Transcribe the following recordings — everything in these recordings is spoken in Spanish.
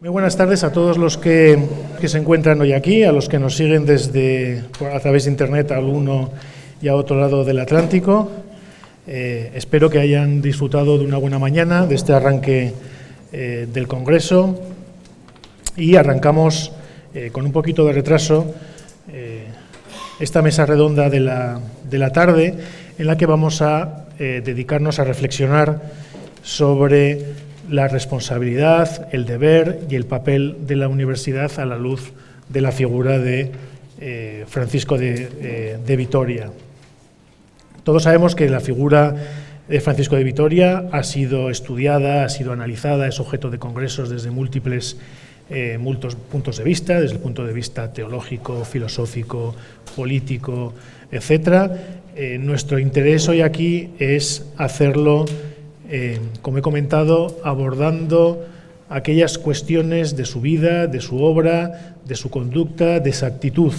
Muy buenas tardes a todos los que se encuentran hoy aquí, a los que nos siguen a través de Internet al uno y a otro lado del Atlántico. Espero que hayan disfrutado de una buena mañana, de este arranque del Congreso, y arrancamos con un poquito de retraso esta mesa redonda de la tarde, en la que vamos a dedicarnos a reflexionar sobre la responsabilidad, el deber y el papel de la universidad a la luz de la figura de Francisco de Vitoria. Todos sabemos que la figura de Francisco de Vitoria ha sido estudiada, ha sido analizada, es objeto de congresos desde múltiples puntos de vista, desde el punto de vista teológico, filosófico, político, etc. Nuestro interés hoy aquí es hacerlo, como he comentado, abordando aquellas cuestiones de su vida, de su obra, de su conducta, de esa actitud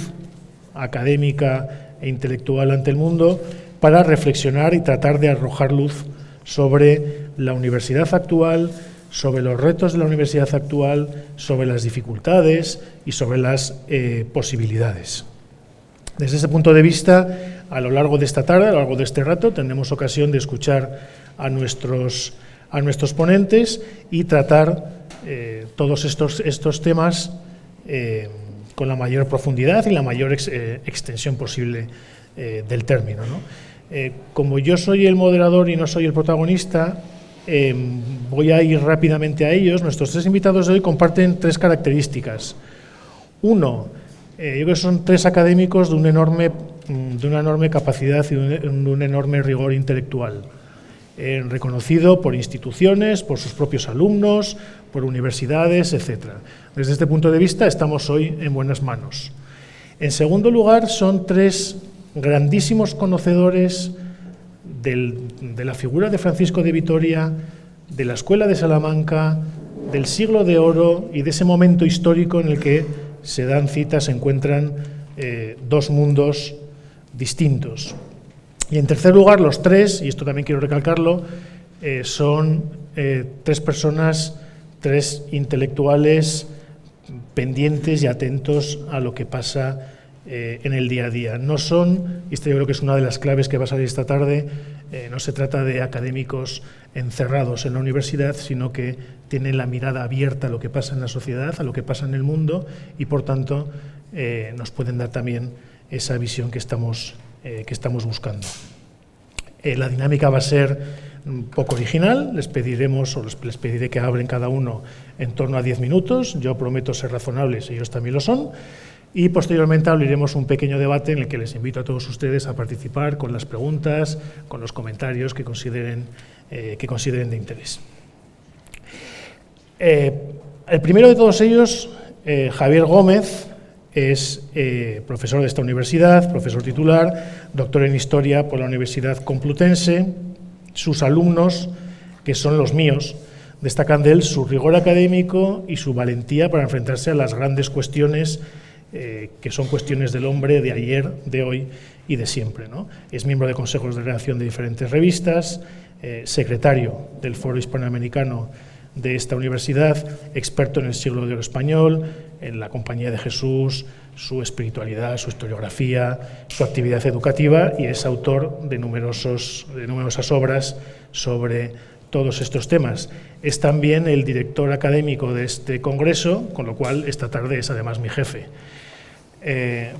académica e intelectual ante el mundo, para reflexionar y tratar de arrojar luz sobre la universidad actual, sobre los retos de la universidad actual, sobre las dificultades y sobre las posibilidades. Desde ese punto de vista, a lo largo de esta tarde, a lo largo de este rato, tendremos ocasión de escuchar a nuestros ponentes y tratar todos estos temas con la mayor profundidad y la mayor extensión posible del término, ¿no? Como yo soy el moderador y no soy el protagonista, voy a ir rápidamente a ellos. Nuestros tres invitados de hoy comparten tres características. Uno, yo creo que son tres académicos de una enorme capacidad y de un enorme rigor intelectual, reconocido por instituciones, por sus propios alumnos, por universidades, etc. Desde este punto de vista estamos hoy en buenas manos. En segundo lugar, son tres grandísimos conocedores de la figura de Francisco de Vitoria, de la Escuela de Salamanca, del Siglo de Oro y de ese momento histórico en el que se dan cita, se encuentran dos mundos distintos. Y en tercer lugar, los tres, y esto también quiero recalcarlo, son tres personas, tres intelectuales pendientes y atentos a lo que pasa en el día a día. No son, y esto yo creo que es una de las claves que va a salir esta tarde, no se trata de académicos encerrados en la universidad, sino que tienen la mirada abierta a lo que pasa en la sociedad, a lo que pasa en el mundo, y por tanto nos pueden dar también esa visión que estamos buscando. La dinámica va a ser un poco original. Les pediré que hablen cada uno en torno a 10 minutos. Yo prometo ser razonables, ellos también lo son. Y posteriormente abriremos un pequeño debate en el que les invito a todos ustedes a participar con las preguntas, con los comentarios que consideren de interés. El primero de todos ellos, Javier Gómez, es profesor de esta universidad, profesor titular, doctor en Historia por la Universidad Complutense. Sus alumnos, que son los míos, destacan de él su rigor académico y su valentía para enfrentarse a las grandes cuestiones que son cuestiones del hombre de ayer, de hoy y de siempre, ¿no? Es miembro de consejos de redacción de diferentes revistas, secretario del Foro Hispanoamericano de esta universidad, experto en el Siglo de Oro español, en la Compañía de Jesús, su espiritualidad, su historiografía, su actividad educativa, y es autor de numerosas obras sobre todos estos temas. Es también el director académico de este congreso, con lo cual esta tarde es además mi jefe.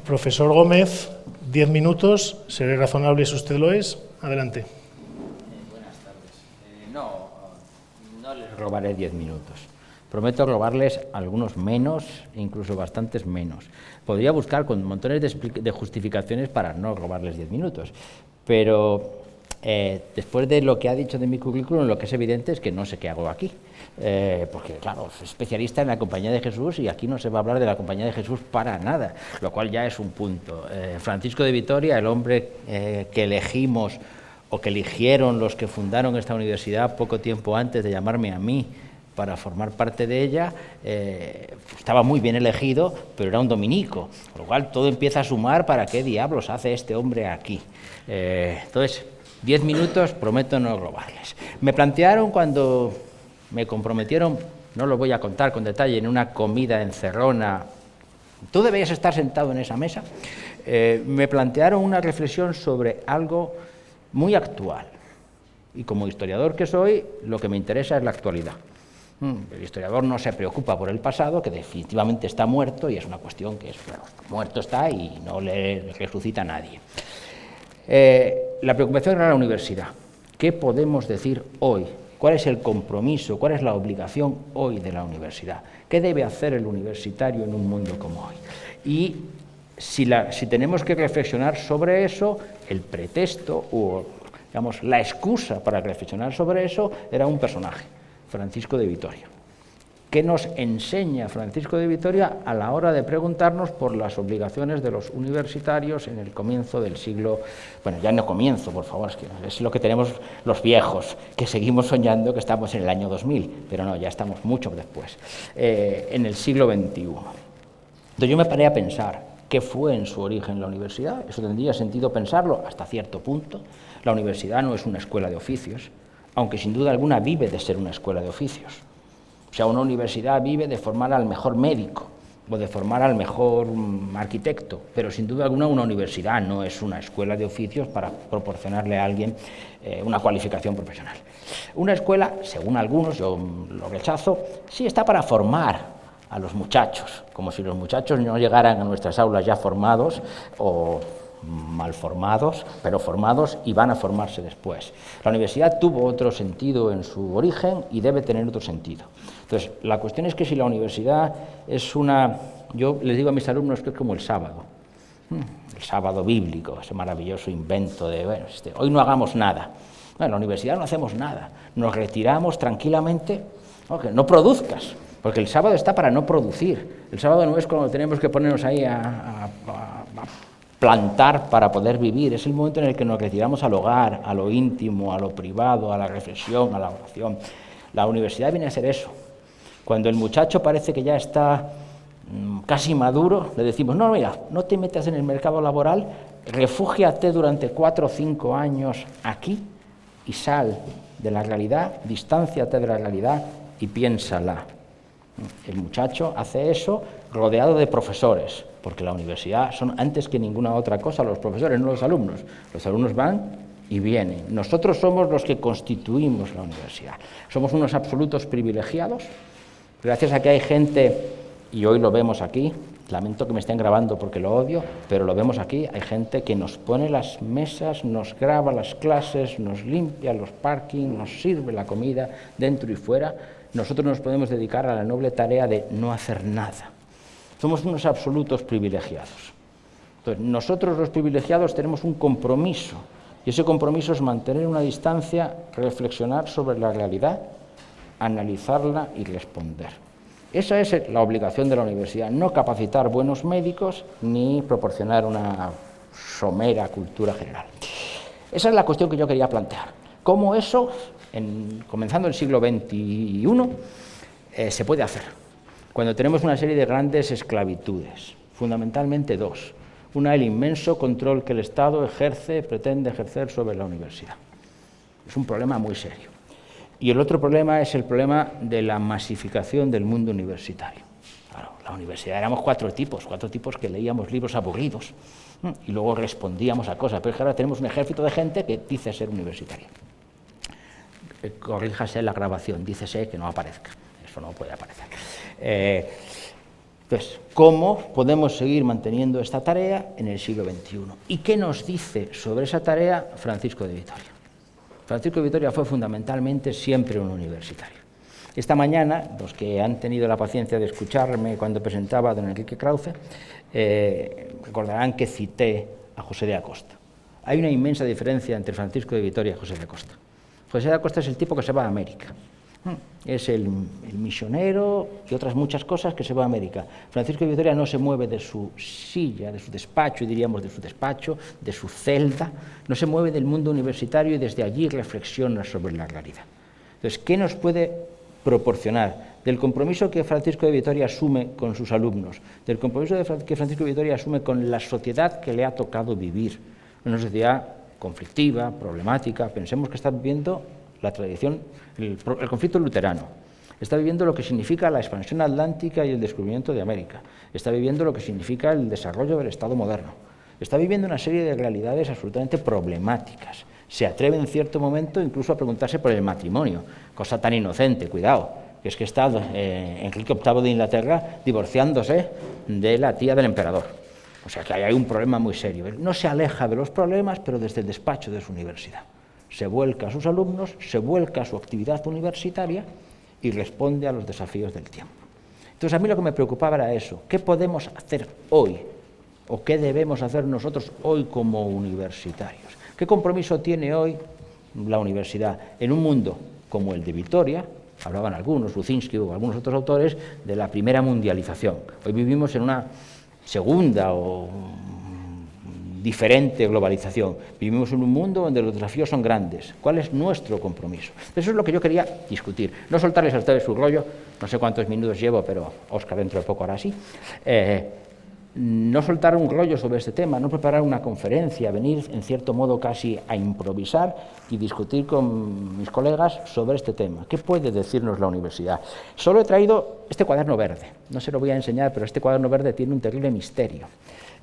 Profesor Gómez, 10 minutos, seré razonable si usted lo es. Adelante. Buenas tardes. No les robaré 10 minutos. Prometo robarles algunos menos, incluso bastantes menos. Podría buscar con montones de justificaciones para no robarles 10 minutos, pero después de lo que ha dicho de mi currículum, lo que es evidente es que no sé qué hago aquí. Porque, claro, soy especialista en la Compañía de Jesús y aquí no se va a hablar de la Compañía de Jesús para nada, lo cual ya es un punto. Francisco de Vitoria, el hombre que elegimos o que eligieron los que fundaron esta universidad poco tiempo antes de llamarme a mí para formar parte de ella, estaba muy bien elegido, pero era un dominico, con lo cual todo empieza a sumar para qué diablos hace este hombre aquí. Entonces, 10 minutos prometo no robarles. Me plantearon cuando me comprometieron no lo voy a contar con detalle, en una comida encerrona, tú deberías estar sentado en esa mesa, me plantearon una reflexión sobre algo muy actual. Y como historiador que soy, lo que me interesa es la actualidad. El historiador no se preocupa por el pasado, que definitivamente está muerto, y es una cuestión que muerto está y no le resucita a nadie. La preocupación era la universidad. ¿Qué podemos decir hoy? ¿Cuál es el compromiso, cuál es la obligación hoy de la universidad? ¿Qué debe hacer el universitario en un mundo como hoy? Y si tenemos que reflexionar sobre eso, el pretexto o, digamos, la excusa para reflexionar sobre eso era un personaje, Francisco de Vitoria. ¿Qué nos enseña Francisco de Vitoria a la hora de preguntarnos por las obligaciones de los universitarios en el comienzo del siglo, bueno, ya no comienzo, por favor, es lo que tenemos los viejos, que seguimos soñando que estamos en el año 2000, pero no, ya estamos mucho después, en el siglo XXI. Entonces yo me paré a pensar qué fue en su origen la universidad. Eso tendría sentido pensarlo hasta cierto punto. La universidad no es una escuela de oficios, aunque sin duda alguna vive de ser una escuela de oficios. O sea, una universidad vive de formar al mejor médico o de formar al mejor arquitecto, pero sin duda alguna una universidad no es una escuela de oficios para proporcionarle a alguien una cualificación profesional. Una escuela, según algunos, yo lo rechazo, sí está para formar a los muchachos, como si los muchachos no llegaran a nuestras aulas ya formados o mal formados, pero formados y van a formarse después. La universidad tuvo otro sentido en su origen y debe tener otro sentido. Entonces, la cuestión es que si la universidad es yo les digo a mis alumnos que es como el sábado bíblico, ese maravilloso invento de, bueno, hoy no hagamos nada. Bueno, en la universidad no hacemos nada, nos retiramos tranquilamente, no produzcas, porque el sábado está para no producir. El sábado no es cuando tenemos que ponernos ahí a plantar para poder vivir, es el momento en el que nos retiramos al hogar, a lo íntimo, a lo privado, a la reflexión, a la oración. La universidad viene a ser eso. Cuando el muchacho parece que ya está casi maduro, le decimos, no, mira, no te metas en el mercado laboral, refúgiate durante 4 o 5 años aquí y sal de la realidad, distánciate de la realidad y piénsala. El muchacho hace eso rodeado de profesores, porque la universidad son antes que ninguna otra cosa los profesores, no los alumnos. Los alumnos van y vienen. Nosotros somos los que constituimos la universidad. Somos unos absolutos privilegiados, gracias a que hay gente, y hoy lo vemos aquí, lamento que me estén grabando porque lo odio, pero lo vemos aquí, hay gente que nos pone las mesas, nos graba las clases, nos limpia los parkings, nos sirve la comida dentro y fuera. Nosotros nos podemos dedicar a la noble tarea de no hacer nada. Somos unos absolutos privilegiados. Entonces, nosotros los privilegiados tenemos un compromiso, y ese compromiso es mantener una distancia, reflexionar sobre la realidad, analizarla y responder. Esa es la obligación de la universidad, no capacitar buenos médicos ni proporcionar una somera cultura general. Esa es la cuestión que yo quería plantear. ¿Cómo eso, comenzando el siglo XXI, se puede hacer? Cuando tenemos una serie de grandes esclavitudes, fundamentalmente 2. Una, el inmenso control que el Estado pretende ejercer sobre la universidad. Es un problema muy serio. Y el otro problema es el problema de la masificación del mundo universitario. Claro, la universidad éramos 4 tipos que leíamos libros aburridos y luego respondíamos a cosas, pero es que ahora tenemos un ejército de gente que dice ser universitaria. Corríjase la grabación, dícese que no aparezca, eso no puede aparecer. Entonces, ¿cómo podemos seguir manteniendo esta tarea en el siglo XXI? ¿Y qué nos dice sobre esa tarea Francisco de Vitoria? Francisco de Vitoria fue fundamentalmente siempre un universitario. Esta mañana, los que han tenido la paciencia de escucharme cuando presentaba a don Enrique Krause, recordarán que cité a José de Acosta. Hay una inmensa diferencia entre Francisco de Vitoria y José de Acosta. José de Acosta es el tipo que se va a América. Es el misionero y otras muchas cosas que se va a América. Francisco de Vitoria no se mueve de su silla, de su despacho, diríamos de su despacho, de su celda, no se mueve del mundo universitario y desde allí reflexiona sobre la realidad. Entonces, ¿qué nos puede proporcionar del compromiso que Francisco de Vitoria asume con sus alumnos, del compromiso que Francisco de Vitoria asume con la sociedad que le ha tocado vivir? Una sociedad conflictiva, problemática. Pensemos que está viviendo la tradición, el conflicto luterano, está viviendo lo que significa la expansión atlántica y el descubrimiento de América, está viviendo lo que significa el desarrollo del Estado moderno, está viviendo una serie de realidades absolutamente problemáticas. Se atreve en cierto momento incluso a preguntarse por el matrimonio, cosa tan inocente, cuidado, que es que está Enrique VIII de Inglaterra divorciándose de la tía del emperador. O sea que hay un problema muy serio. Él no se aleja de los problemas, pero desde el despacho de su universidad. Se vuelca a sus alumnos, se vuelca a su actividad universitaria y responde a los desafíos del tiempo. Entonces a mí lo que me preocupaba era eso, ¿qué podemos hacer hoy? ¿O qué debemos hacer nosotros hoy como universitarios? ¿Qué compromiso tiene hoy la universidad en un mundo como el de Vitoria? Hablaban algunos, Lucinski o algunos otros autores, de la primera mundialización. Hoy vivimos en una segunda o diferente globalización. Vivimos en un mundo donde los desafíos son grandes. ¿Cuál es nuestro compromiso? Eso es lo que yo quería discutir. No soltarles a ustedes su rollo, no sé cuántos minutos llevo, pero Óscar dentro de poco ahora sí. No soltar un rollo sobre este tema, no preparar una conferencia, venir en cierto modo casi a improvisar y discutir con mis colegas sobre este tema. ¿Qué puede decirnos la universidad? Solo he traído este cuaderno verde, no se lo voy a enseñar, pero este cuaderno verde tiene un terrible misterio.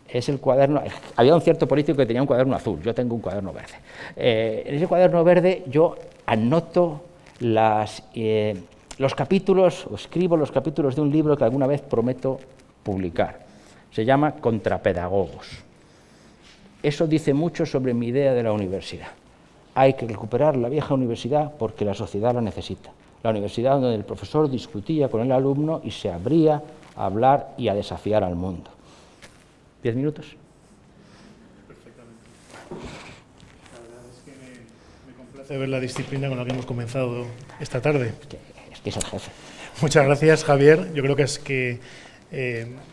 Es el cuaderno, había un cierto político que tenía un cuaderno azul, yo tengo un cuaderno verde. En ese cuaderno verde yo anoto los capítulos, o escribo los capítulos de un libro que alguna vez prometo publicar. Se llama Contrapedagogos. Eso dice mucho sobre mi idea de la universidad. Hay que recuperar la vieja universidad porque la sociedad la necesita. La universidad donde el profesor discutía con el alumno y se abría a hablar y a desafiar al mundo. 10 minutos. Perfectamente. La verdad es que me complace ver la disciplina con la que hemos comenzado esta tarde. Es que es el jefe. Muchas gracias, Javier. Yo creo que es que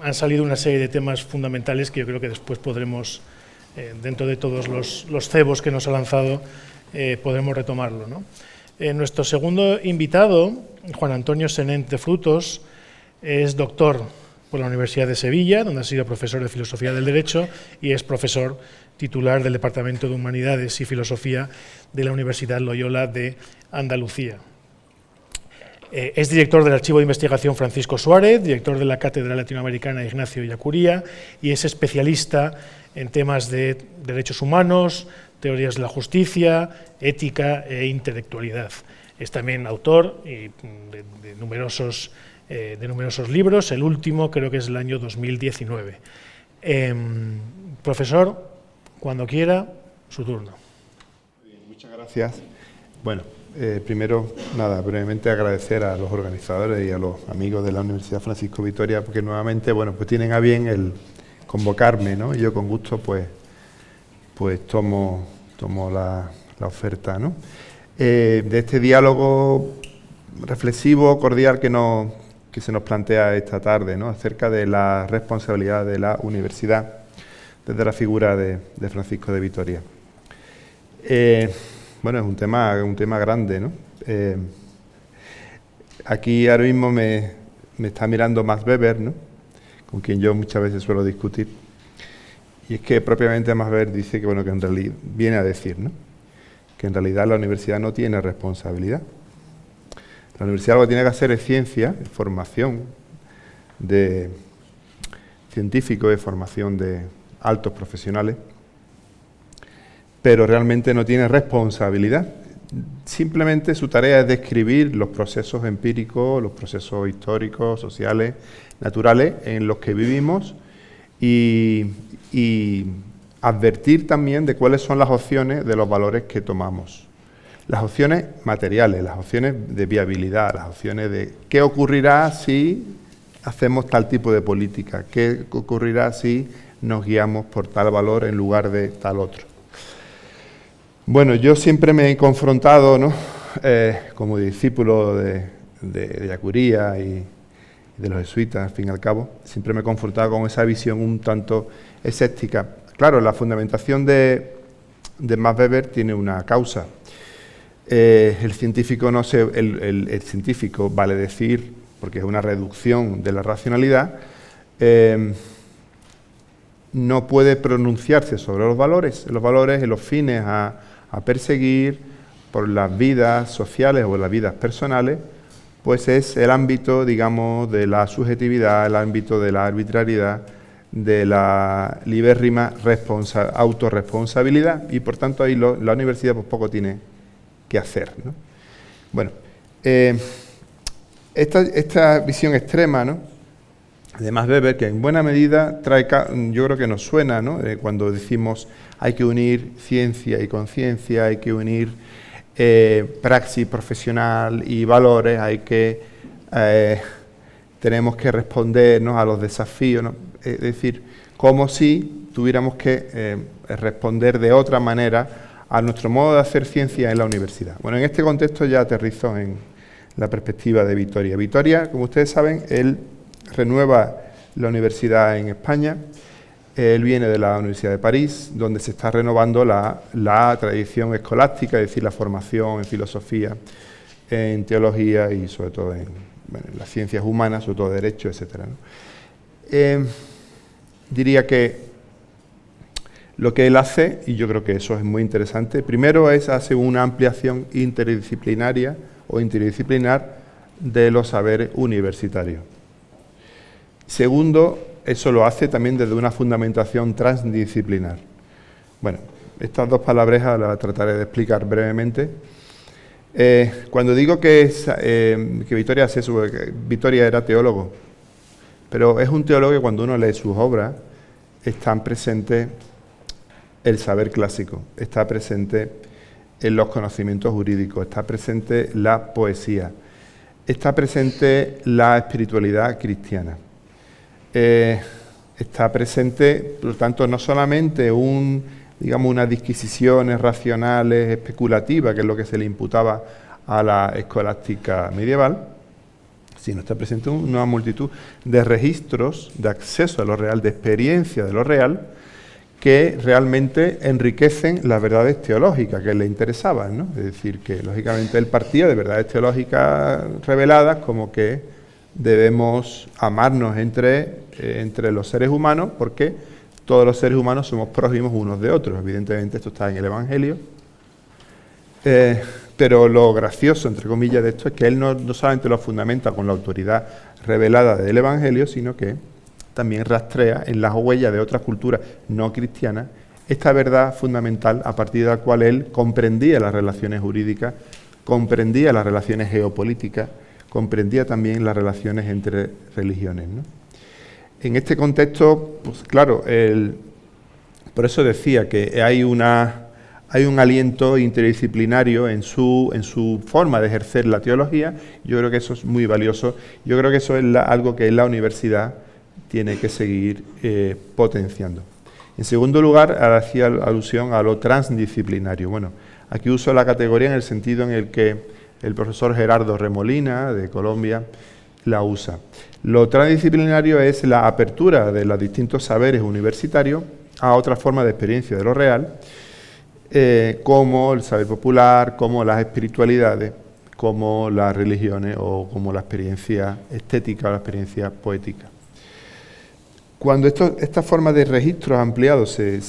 han salido una serie de temas fundamentales que yo creo que después podremos, dentro de todos los cebos que nos ha lanzado, podremos retomarlo, ¿no? Nuestro segundo invitado, Juan Antonio Senent de Frutos, es doctor por la Universidad de Sevilla, donde ha sido profesor de Filosofía del Derecho y es profesor titular del Departamento de Humanidades y Filosofía de la Universidad Loyola de Andalucía. Es director del Archivo de Investigación Francisco Suárez, director de la Cátedra Latinoamericana Ignacio Ellacuría y es especialista en temas de derechos humanos, teorías de la justicia, ética e intelectualidad. Es también autor de numerosos libros, el último creo que es el año 2019. Profesor, cuando quiera, su turno. Muchas gracias. Bueno, primero, nada, brevemente agradecer a los organizadores y a los amigos de la Universidad Francisco Vitoria, porque nuevamente, bueno, pues tienen a bien el convocarme, ¿no? Y yo con gusto, pues tomo la oferta, ¿no? De este diálogo reflexivo, cordial que se nos plantea esta tarde, ¿no? Acerca de la responsabilidad de la universidad desde la figura de Francisco de Vitoria. Bueno, es un tema grande, ¿no? Aquí ahora mismo me está mirando Max Weber, ¿no? Con quien yo muchas veces suelo discutir. Y es que propiamente Max Weber dice que, bueno, que en realidad viene a decir, ¿no? Que en realidad la universidad no tiene responsabilidad. La universidad lo que tiene que hacer es ciencia, formación de científicos, de formación de altos profesionales, pero realmente no tiene responsabilidad. Simplemente su tarea es describir los procesos empíricos, los procesos históricos, sociales, naturales en los que vivimos y advertir también de cuáles son las opciones de los valores que tomamos. Las opciones materiales, las opciones de viabilidad, las opciones de qué ocurrirá si hacemos tal tipo de política, qué ocurrirá si nos guiamos por tal valor en lugar de tal otro. Bueno, yo siempre me he confrontado, ¿no? Como discípulo de Ellacuría y de los jesuitas, al fin y al cabo, siempre me he confrontado con esa visión un tanto escéptica. Claro, la fundamentación de Max Weber tiene una causa. El científico vale decir, porque es una reducción de la racionalidad, no puede pronunciarse sobre los valores y los fines a perseguir por las vidas sociales o las vidas personales pues es el ámbito, digamos, de la subjetividad, el ámbito de la arbitrariedad, de la libérrima autorresponsabilidad, y por tanto ahí la universidad pues poco tiene que hacer, ¿no? Bueno, esta visión extrema, ¿no?, de Max Weber, que en buena medida yo creo que nos suena, ¿no?, cuando decimos hay que unir ciencia y conciencia, hay que unir praxis profesional y valores, tenemos que respondernos a los desafíos, ¿no? Es decir, como si tuviéramos que responder de otra manera a nuestro modo de hacer ciencia en la universidad. Bueno, en este contexto ya aterrizo en la perspectiva de Vitoria. Vitoria, como ustedes saben, él renueva la universidad en España. Él viene de la Universidad de París, donde se está renovando la tradición escolástica, es decir, la formación en filosofía, en teología y sobre todo en las ciencias humanas, sobre todo derecho, etc., ¿no? Diría que lo que él hace, y yo creo que eso es muy interesante, primero hace una ampliación interdisciplinaria o interdisciplinar de los saberes universitarios. Segundo, eso lo hace también desde una fundamentación transdisciplinar. Bueno, estas dos palabrejas las trataré de explicar brevemente. Cuando digo que Vitoria hace eso, Vitoria era teólogo, pero es un teólogo que cuando uno lee sus obras están presentes el saber clásico, está presente en los conocimientos jurídicos, está presente la poesía, está presente la espiritualidad cristiana. Está presente, por lo tanto, no solamente unas disquisiciones racionales, especulativas, que es lo que se le imputaba a la escolástica medieval, sino está presente una multitud de registros de acceso a lo real, de experiencia de lo real, que realmente enriquecen las verdades teológicas que le interesaban, ¿no? Es decir, que lógicamente él partía de verdades teológicas reveladas, como que debemos amarnos entre los seres humanos, porque todos los seres humanos somos prójimos unos de otros. Evidentemente esto está en el Evangelio, pero lo gracioso, entre comillas, de esto es que él no solamente lo fundamenta con la autoridad revelada del Evangelio, sino que también rastrea en las huellas de otras culturas no cristianas esta verdad fundamental a partir de la cual él comprendía las relaciones jurídicas, comprendía las relaciones geopolíticas, comprendía también las relaciones entre religiones, ¿no? En este contexto, pues claro, por eso decía que hay un aliento interdisciplinario en su forma de ejercer la teología. Yo creo que eso es muy valioso. Yo creo que eso es algo que la universidad tiene que seguir potenciando. En segundo lugar, hacía alusión a lo transdisciplinario. Bueno, aquí uso la categoría en el sentido en el que el profesor Gerardo Remolina, de Colombia, la usa. Lo transdisciplinario es la apertura de los distintos saberes universitarios a otra forma de experiencia de lo real, como el saber popular, como las espiritualidades, como las religiones o como la experiencia estética o la experiencia poética. Cuando estas formas de registros ampliados se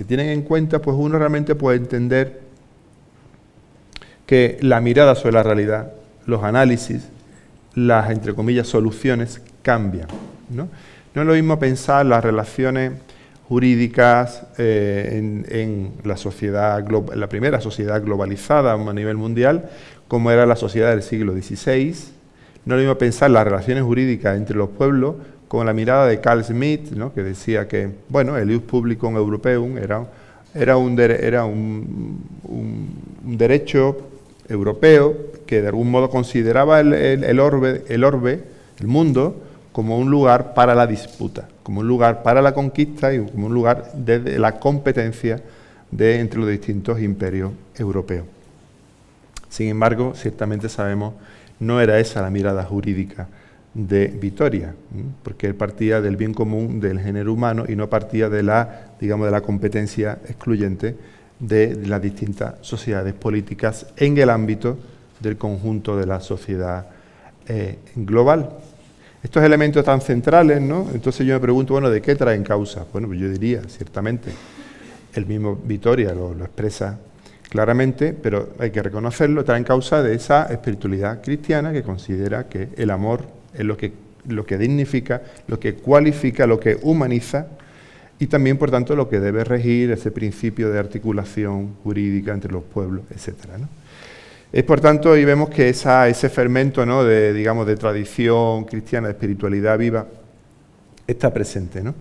tienen en cuenta, pues uno realmente puede entender que la mirada sobre la realidad, los análisis, las, entre comillas, soluciones cambian, ¿no? No es lo mismo pensar las relaciones jurídicas en la sociedad, la primera sociedad globalizada a nivel mundial, como era la sociedad del siglo XVI. No es lo mismo pensar las relaciones jurídicas entre los pueblos con la mirada de Carl Schmitt, ¿no?, que decía que, bueno, el ius publicum europeum era un derecho europeo que de algún modo consideraba el orbe, el mundo, como un lugar para la disputa, como un lugar para la conquista y como un lugar de la competencia entre los distintos imperios europeos. Sin embargo, ciertamente sabemos, no era esa la mirada jurídica de Vitoria, porque él partía del bien común del género humano y no partía de la competencia excluyente de las distintas sociedades políticas en el ámbito del conjunto de la sociedad global. Estos elementos tan centrales, ¿no? Entonces yo me pregunto, bueno, ¿de qué traen causa? Bueno, pues yo diría, ciertamente, el mismo Vitoria lo expresa claramente, pero hay que reconocerlo, traen causa de esa espiritualidad cristiana que considera que el amor es lo que dignifica, lo que cualifica, lo que humaniza, y también, por tanto, lo que debe regir ese principio de articulación jurídica entre los pueblos, etcétera, ¿no? Es, por tanto, y vemos que ese fermento, ¿no?, de tradición cristiana, de espiritualidad viva, está presente, ¿no?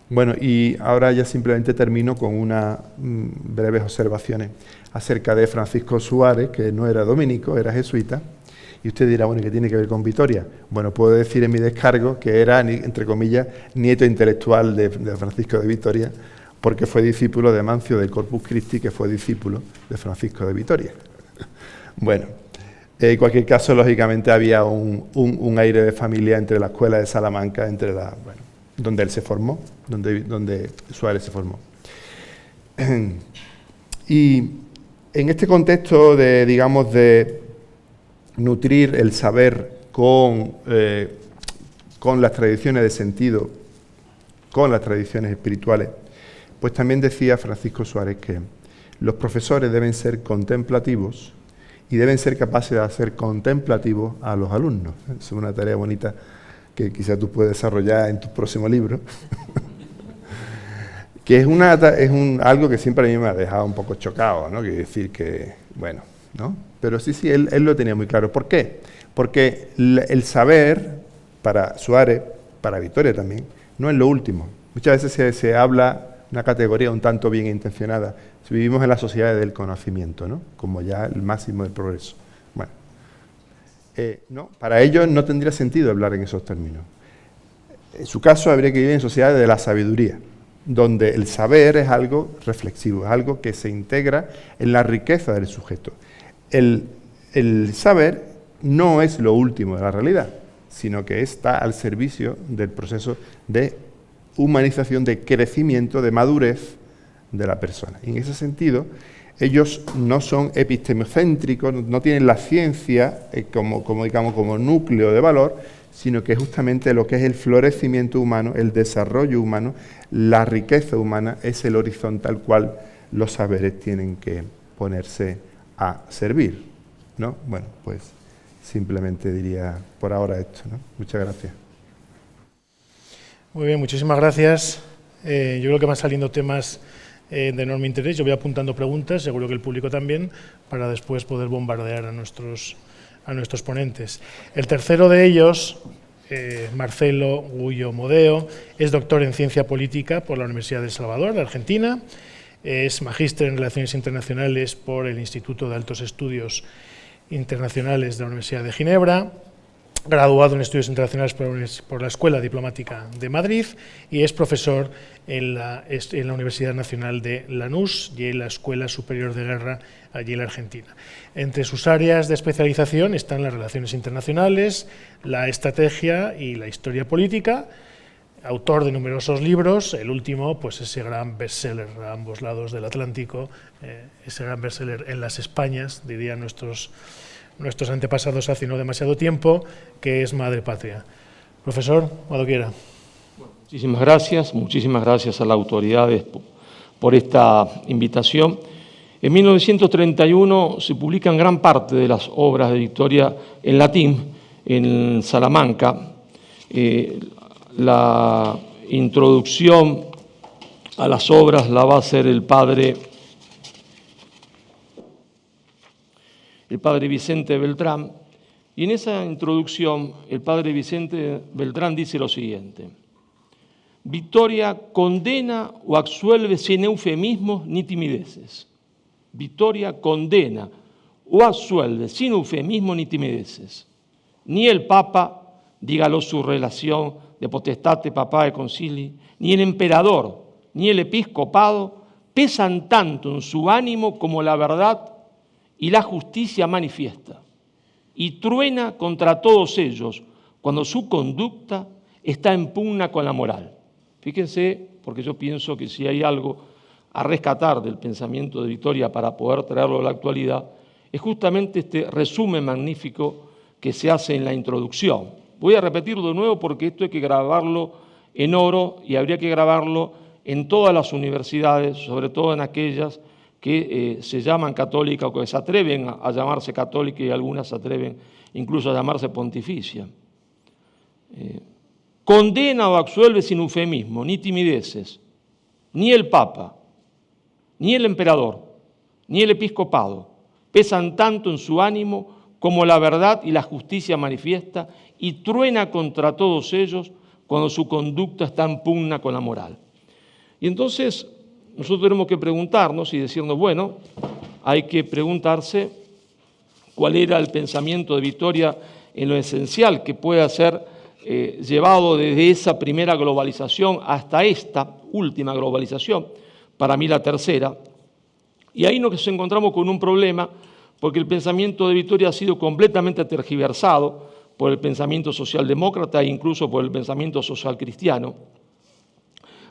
Bueno, y ahora ya simplemente termino con unas breves observaciones acerca de Francisco Suárez, que no era dominico, era jesuita. Y usted dirá, bueno, ¿qué tiene que ver con Vitoria? Bueno, puedo decir en mi descargo que era, entre comillas, nieto intelectual de Francisco de Vitoria, porque fue discípulo de Mancio del Corpus Christi, que fue discípulo de Francisco de Vitoria. Bueno, en cualquier caso, lógicamente, había un aire de familia entre la escuela de Salamanca, donde él se formó, donde Suárez se formó. Y en este contexto de nutrir el saber con las tradiciones de sentido, con las tradiciones espirituales, pues también decía Francisco Suárez que los profesores deben ser contemplativos y deben ser capaces de hacer contemplativos a los alumnos. Es una tarea bonita que quizás tú puedes desarrollar en tu próximo libro, que es algo que siempre a mí me ha dejado un poco chocado, ¿no? Quiere decir que, bueno, ¿no? Pero sí, él lo tenía muy claro. ¿Por qué? Porque el saber, para Suárez, para Vitoria también, no es lo último. Muchas veces se habla una categoría un tanto bien intencionada. Si vivimos en la sociedad del conocimiento, ¿no?, como ya el máximo del progreso. Bueno, no, para ellos no tendría sentido hablar en esos términos. En su caso, habría que vivir en sociedades de la sabiduría, donde el saber es algo reflexivo, es algo que se integra en la riqueza del sujeto. El saber no es lo último de la realidad, sino que está al servicio del proceso de humanización, de crecimiento, de madurez de la persona. Y en ese sentido, ellos no son epistemocéntricos, no tienen la ciencia como núcleo de valor, sino que justamente lo que es el florecimiento humano, el desarrollo humano, la riqueza humana es el horizonte al cual los saberes tienen que ponerse a servir, ¿no? Bueno, pues simplemente diría por ahora esto, ¿no? Muchas gracias. Muy bien, muchísimas gracias. Yo creo que van saliendo temas de enorme interés. Yo voy apuntando preguntas, seguro que el público también, para después poder bombardear a nuestros ponentes. El tercero de ellos, Marcelo Gullo Modeo, es doctor en Ciencia Política por la Universidad de El Salvador, de Argentina. Es magíster en Relaciones Internacionales por el Instituto de Altos Estudios Internacionales de la Universidad de Ginebra, graduado en Estudios Internacionales por la Escuela Diplomática de Madrid y es profesor en la Universidad Nacional de Lanús y en la Escuela Superior de Guerra allí en la Argentina. Entre sus áreas de especialización están las relaciones internacionales, la estrategia y la historia política. Autor de numerosos libros, el último, pues ese gran bestseller a ambos lados del Atlántico, ese gran bestseller En las Españas, dirían nuestros antepasados hace no demasiado tiempo, que es Madre Patria. Profesor, cuando quiera. Muchísimas gracias a las autoridades por esta invitación. En 1931 se publican gran parte de las obras de Vitoria en latín, en Salamanca. La introducción a las obras la va a hacer el padre Vicente Beltrán, y en esa introducción el padre Vicente Beltrán dice lo siguiente: Vitoria condena o absuelve sin eufemismos ni timideces. Vitoria condena o absuelve sin eufemismos ni timideces. Ni el Papa, dígalo su relación de potestate papae concili, ni el emperador, ni el episcopado pesan tanto en su ánimo como la verdad y la justicia manifiesta, y truena contra todos ellos cuando su conducta está en pugna con la moral. Fíjense, porque yo pienso que si hay algo a rescatar del pensamiento de Vitoria para poder traerlo a la actualidad, es justamente este resumen magnífico que se hace en la introducción. Voy a repetirlo de nuevo porque esto hay que grabarlo en oro y habría que grabarlo en todas las universidades, sobre todo en aquellas que que se llaman católicas o que se atreven a llamarse católicas y algunas se atreven incluso a llamarse pontificia. Condena o absuelve sin eufemismo, ni timideces, ni el Papa, ni el emperador, ni el episcopado pesan tanto en su ánimo como la verdad y la justicia manifiesta, y truena contra todos ellos cuando su conducta está en pugna con la moral. Y entonces nosotros tenemos que preguntarnos y decirnos, bueno, hay que preguntarse cuál era el pensamiento de Vitoria en lo esencial que pueda ser llevado desde esa primera globalización hasta esta última globalización, para mí la tercera. Y ahí nos encontramos con un problema, porque el pensamiento de Vitoria ha sido completamente tergiversado por el pensamiento socialdemócrata e incluso por el pensamiento social cristiano,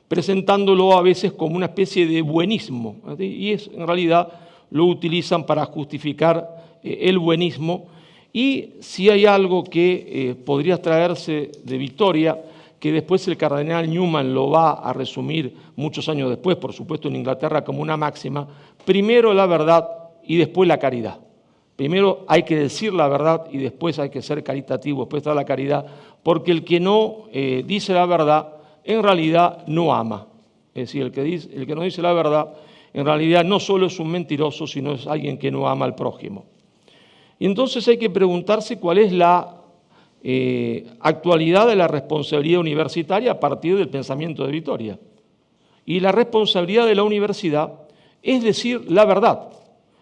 presentándolo a veces como una especie de buenismo, y en realidad lo utilizan para justificar el buenismo. Y si hay algo que podría traerse de Vitoria, que después el cardenal Newman lo va a resumir muchos años después, por supuesto en Inglaterra, como una máxima: primero la verdad y después la caridad. Primero hay que decir la verdad y después hay que ser caritativo, después está la caridad, porque el que no dice la verdad en realidad no ama. Es decir, el que no dice la verdad en realidad no solo es un mentiroso, sino es alguien que no ama al prójimo. Y entonces hay que preguntarse cuál es la actualidad de la responsabilidad universitaria a partir del pensamiento de Vitoria. Y la responsabilidad de la universidad es decir la verdad.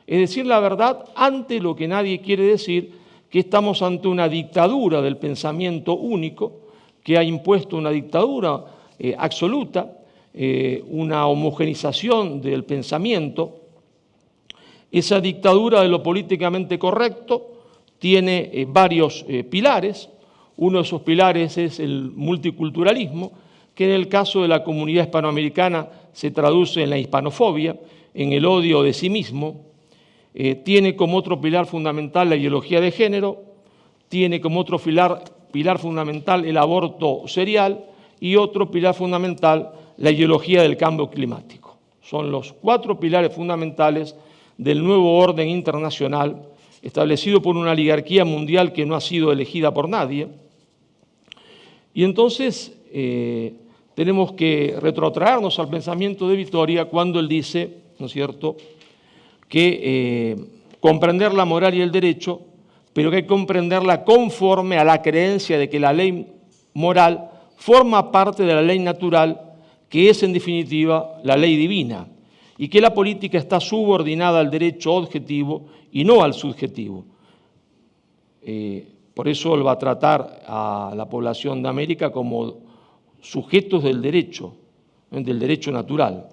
Es decir la verdad ante lo que nadie quiere decir, que estamos ante una dictadura del pensamiento único, que ha impuesto una dictadura absoluta, una homogeneización del pensamiento. Esa dictadura de lo políticamente correcto tiene varios pilares. Uno de esos pilares es el multiculturalismo, que en el caso de la comunidad hispanoamericana se traduce en la hispanofobia, en el odio de sí mismo. Tiene como otro pilar fundamental la ideología de género, tiene como otro pilar fundamental el aborto serial y otro pilar fundamental la ideología del cambio climático. Son los 4 pilares fundamentales del nuevo orden internacional establecido por una oligarquía mundial que no ha sido elegida por nadie. Y entonces tenemos que retrotraernos al pensamiento de Vitoria cuando él dice, ¿no es cierto?, que comprender la moral y el derecho, pero que hay que comprenderla conforme a la creencia de que la ley moral forma parte de la ley natural, que es en definitiva la ley divina, y que la política está subordinada al derecho objetivo y no al subjetivo. Por eso él va a tratar a la población de América como sujetos del derecho natural.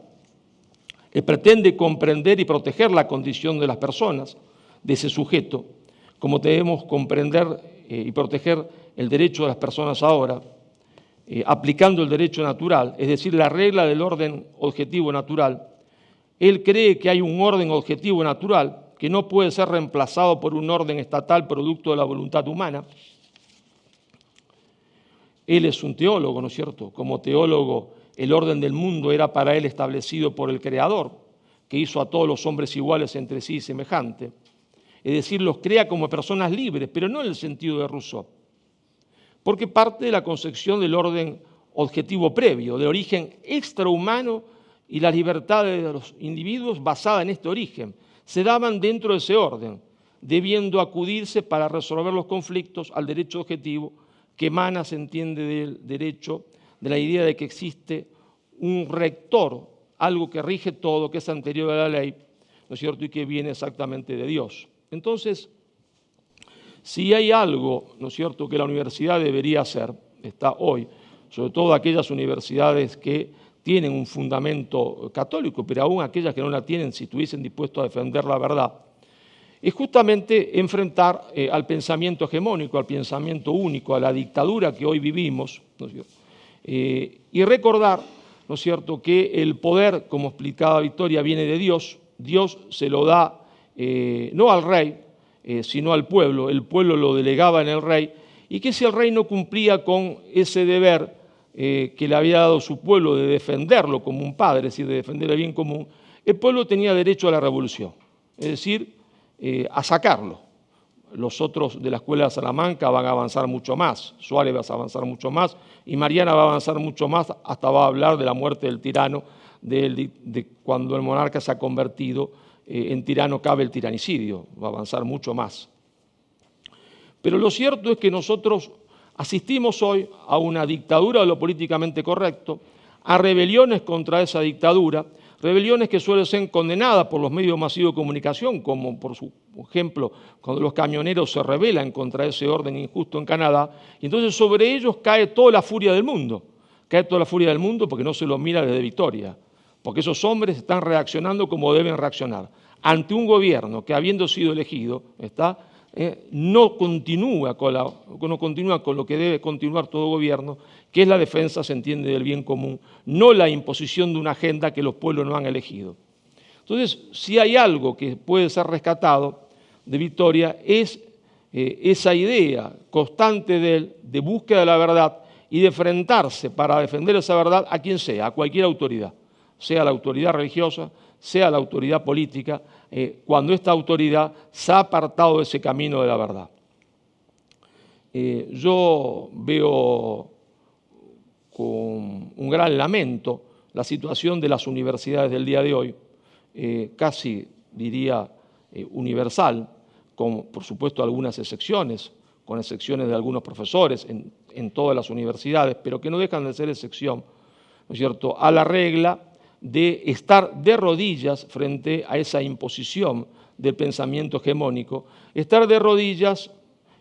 Él pretende comprender y proteger la condición de las personas, de ese sujeto, como debemos comprender y proteger el derecho de las personas ahora, aplicando el derecho natural, es decir, la regla del orden objetivo natural. Él cree que hay un orden objetivo natural que no puede ser reemplazado por un orden estatal producto de la voluntad humana. Él es un teólogo, ¿no es cierto? Como teólogo, el orden del mundo era para él establecido por el Creador, que hizo a todos los hombres iguales entre sí y semejantes. Es decir, los crea como personas libres, pero no en el sentido de Rousseau, porque parte de la concepción del orden objetivo previo, del origen extrahumano, y las libertades de los individuos basadas en este origen se daban dentro de ese orden, debiendo acudirse para resolver los conflictos al derecho objetivo que emana, se entiende, del derecho, de la idea de que existe un rector, algo que rige todo, que es anterior a la ley, ¿no es cierto?, y que viene exactamente de Dios. Entonces, si hay algo, ¿no es cierto?, que la universidad debería hacer, está hoy, sobre todo aquellas universidades que tienen un fundamento católico, pero aún aquellas que no la tienen, si estuviesen dispuestos a defender la verdad, es justamente enfrentar al pensamiento hegemónico, al pensamiento único, a la dictadura que hoy vivimos, ¿no es cierto?, y recordar, ¿no es cierto?, que el poder, como explicaba Vitoria, viene de Dios. Dios se lo da no al rey, sino al pueblo. El pueblo lo delegaba en el rey, y que si el rey no cumplía con ese deber que le había dado su pueblo de defenderlo como un padre, es decir, de defender el bien común, el pueblo tenía derecho a la revolución, es decir, a sacarlo. Los otros de la Escuela de Salamanca van a avanzar mucho más, Suárez va a avanzar mucho más y Mariana va a avanzar mucho más, hasta va a hablar de la muerte del tirano, de cuando el monarca se ha convertido en tirano, cabe el tiranicidio, va a avanzar mucho más. Pero lo cierto es que nosotros asistimos hoy a una dictadura de lo políticamente correcto, a rebeliones contra esa dictadura, rebeliones que suelen ser condenadas por los medios masivos de comunicación, como por ejemplo cuando los camioneros se rebelan contra ese orden injusto en Canadá, y entonces sobre ellos cae toda la furia del mundo. Cae toda la furia del mundo porque no se los mira desde Vitoria, porque esos hombres están reaccionando como deben reaccionar, ante un gobierno que habiendo sido elegido, no continúa con lo que debe continuar todo gobierno, que es la defensa, se entiende, del bien común, no la imposición de una agenda que los pueblos no han elegido. Entonces, si hay algo que puede ser rescatado de Vittoria es esa idea constante de él, de búsqueda de la verdad y de enfrentarse para defender esa verdad a quien sea, a cualquier autoridad, sea la autoridad religiosa, sea la autoridad política, cuando esta autoridad se ha apartado de ese camino de la verdad. Yo veo con un gran lamento la situación de las universidades del día de hoy, casi diría universal, con por supuesto algunas excepciones, con excepciones de algunos profesores en todas las universidades, pero que no dejan de ser excepción, ¿no es cierto?, a la regla de estar de rodillas frente a esa imposición del pensamiento hegemónico, estar de rodillas,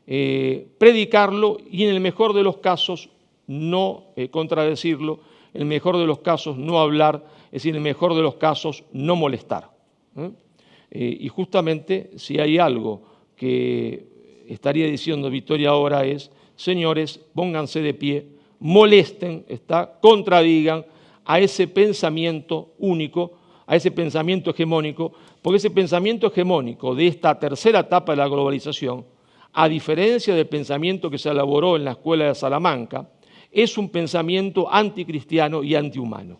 predicarlo y en el mejor de los casos no contradecirlo, en el mejor de los casos no hablar, es decir, en el mejor de los casos no molestar. Y justamente si hay algo que estaría diciendo Vittoria ahora es, señores, pónganse de pie, molesten, contradigan a ese pensamiento único, a ese pensamiento hegemónico, porque ese pensamiento hegemónico de esta tercera etapa de la globalización, a diferencia del pensamiento que se elaboró en la Escuela de Salamanca, es un pensamiento anticristiano y antihumano.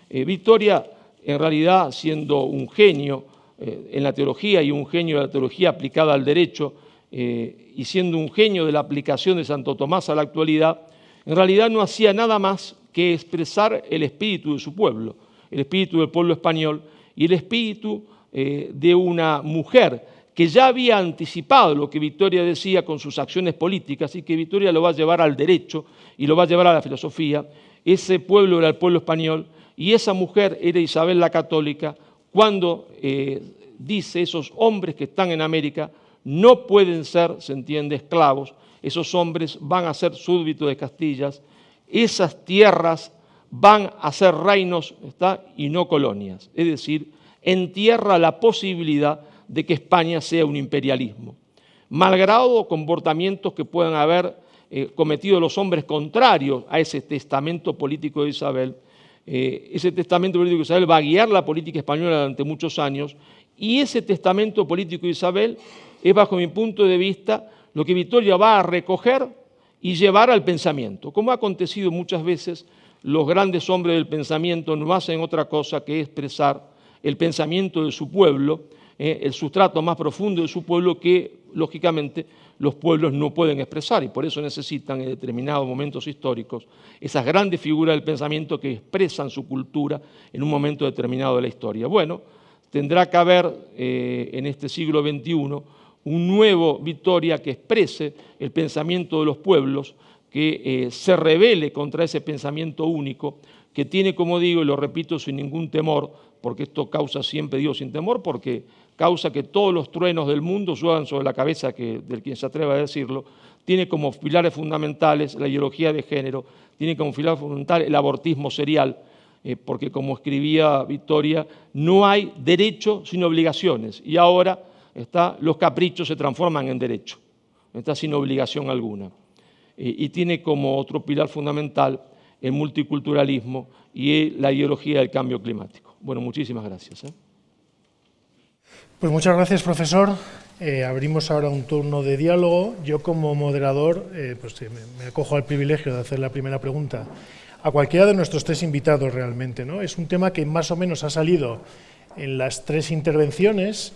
Vittoria, en realidad, siendo un genio en la teología y un genio de la teología aplicada al derecho, y siendo un genio de la aplicación de Santo Tomás a la actualidad, en realidad no hacía nada más que expresar el espíritu de su pueblo, el espíritu del pueblo español y el espíritu de una mujer que ya había anticipado lo que Vittoria decía con sus acciones políticas y que Vittoria lo va a llevar al derecho y lo va a llevar a la filosofía. Ese pueblo era el pueblo español y esa mujer era Isabel la Católica cuando dice esos hombres que están en América no pueden ser, se entiende, esclavos, esos hombres van a ser súbditos de Castillas, esas tierras van a ser reinos y no colonias, es decir, entierra la posibilidad de que España sea un imperialismo. Malgrado comportamientos que puedan haber cometido los hombres contrarios a ese testamento político de Isabel, ese testamento político de Isabel va a guiar la política española durante muchos años y ese testamento político de Isabel es, bajo mi punto de vista, lo que Vittoria va a recoger y llevar al pensamiento. Como ha acontecido muchas veces, los grandes hombres del pensamiento no hacen otra cosa que expresar el pensamiento de su pueblo, el sustrato más profundo de su pueblo que, lógicamente, los pueblos no pueden expresar y por eso necesitan en determinados momentos históricos esas grandes figuras del pensamiento que expresan su cultura en un momento determinado de la historia. Bueno, tendrá que haber en este siglo XXI un nuevo Vittoria que exprese el pensamiento de los pueblos, que se rebele contra ese pensamiento único, que tiene, como digo, y lo repito sin ningún temor, porque esto causa siempre, digo sin temor, porque causa que todos los truenos del mundo lluevan sobre la cabeza del quien se atreva a decirlo, tiene como pilares fundamentales la ideología de género, tiene como pilar fundamental el abortismo serial, porque como escribía Vittoria, no hay derecho sin obligaciones, y ahora los caprichos se transforman en derecho, sin obligación alguna. Y tiene como otro pilar fundamental el multiculturalismo y la ideología del cambio climático. Bueno, muchísimas gracias. Pues muchas gracias, profesor. Abrimos ahora un turno de diálogo. Yo como moderador me acojo al privilegio de hacer la primera pregunta a cualquiera de nuestros tres invitados realmente, ¿no? Es un tema que más o menos ha salido en las tres intervenciones.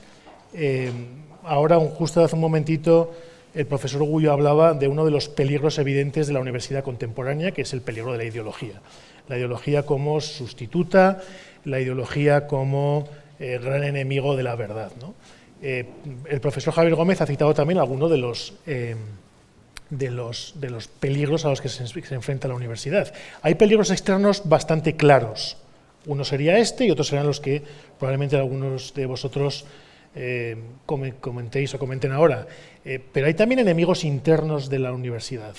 Ahora, justo hace un momentito, el profesor Gullo hablaba de uno de los peligros evidentes de la universidad contemporánea, que es el peligro de la ideología. La ideología como sustituta, la ideología como gran enemigo de la verdad, ¿no? El profesor Javier Gómez ha citado también algunos de los peligros a los que se enfrenta la universidad. Hay peligros externos bastante claros. Uno sería este y otros serán los que probablemente algunos de vosotros comentéis o comenten ahora. Pero hay también enemigos internos de la universidad.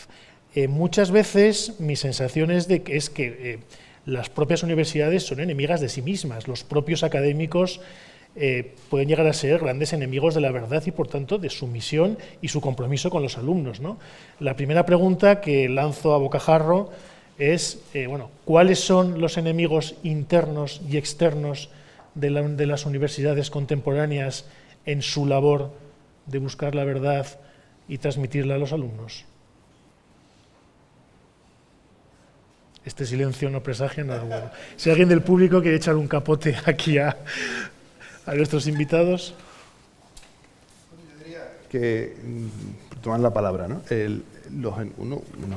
Muchas veces mi sensación es que las propias universidades son enemigas de sí mismas. Los propios académicos pueden llegar a ser grandes enemigos de la verdad y, por tanto, de su misión y su compromiso con los alumnos, ¿no? La primera pregunta que lanzo a bocajarro es, ¿cuáles son los enemigos internos y externos de las universidades contemporáneas en su labor de buscar la verdad y transmitirla a los alumnos? Este silencio no presagia nada bueno. Si alguien del público quiere echar un capote aquí a nuestros invitados. Yo diría que, tomar la palabra, ¿no? Los